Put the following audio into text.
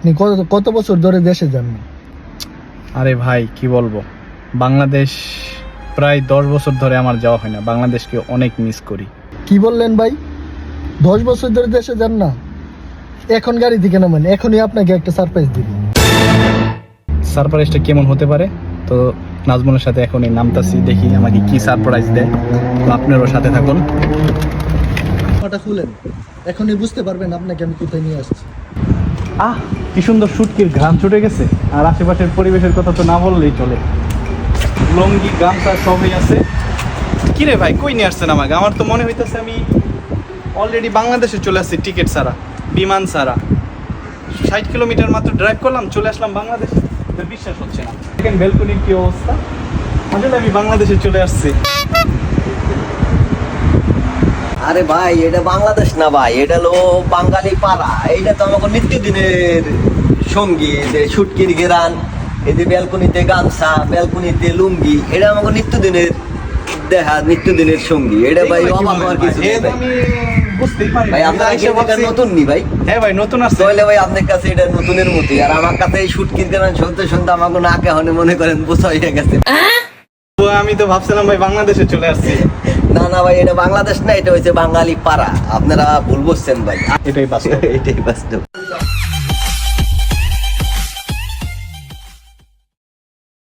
আপনি কত বছর ধরে দেশে যান না? আরে ভাই কি বলবো, বাংলাদেশ প্রায় 10 বছর ধরে আমার যাওয়া হয় না। বাংলাদেশকে অনেক মিস করি। কি বললেন ভাই? 10 বছর ধরে দেশে যান না? এখন গাড়ি থেকে নামেন, এখনই আপনাকে একটা সারপ্রাইজ দিব। সারপ্রাইজটা কেমন হতে পারে? তো নাজমুলের সাথে এখনই নামতাছি, দেখি আমাকে কি সারপ্রাইজ দেয়। তো আপনারও সাথে থাকুন। ওটা খুলেন, এখনই বুঝতে পারবেন আপনাকে আমি কোথায় নিয়ে আসছি। কি সুন্দর শুটকির ঘ্রাণ ছুটে গেছে। আর আশেপাশের পরিবেশের কথা তো না বললেই চলে। লঙ্গি গামছা সবই আছে। কিরে ভাই, কই নিয়ে আসছেন আমাকে? আমার তো মনে হইতেছে আমি অলরেডি বাংলাদেশে চলে আসছি, টিকিট ছাড়া, বিমান ছাড়া। 60 কিলোমিটার মাত্র ড্রাইভ করলাম, চলে আসলাম বাংলাদেশে। বিশ্বাস হচ্ছে না। দেখেন ব্যালকনির কি অবস্থা। আসলে আমি বাংলাদেশে চলে আসছি। আরে ভাই, এটা বাংলাদেশ না ভাই, এটা হলো বাঙালি পাড়া। এইটা তো আমাকে নিত্যদিনের সঙ্গী, যে শুটকির ঘেরান, এই যে ব্যালকনিতে গামছা, ব্যালকনিতে লুঙ্গি, এটা আমাকে নিত্যদিনের দেখা, নিত্যদিনের সঙ্গী। এটা ভাই অবাক হওয়ার কিছু নেই ভাই। আমি বুঝতেই পারি ভাই আপনার কাছে এটা নতুন নি ভাই? হ্যাঁ ভাই, নতুন আসছে। তাহলে ভাই আপনার কাছে এটা নতুনের মতোই, আর আমার কাছে এই শুটকির ঘেরান শুনতে শুনতে আমাকে নাকে হনে মনে করেন বোঝা হয়ে গেছে। তো আমি তো ভাবছিলাম ভাই বাংলাদেশে চলে আসছি। না না ভাই, এটা বাংলাদেশ না, এটা হচ্ছে বাঙালি পাড়া। আপনারা ভুল বুঝছেন ভাই। এটাই বাস্তব। এটাই বাস্তব।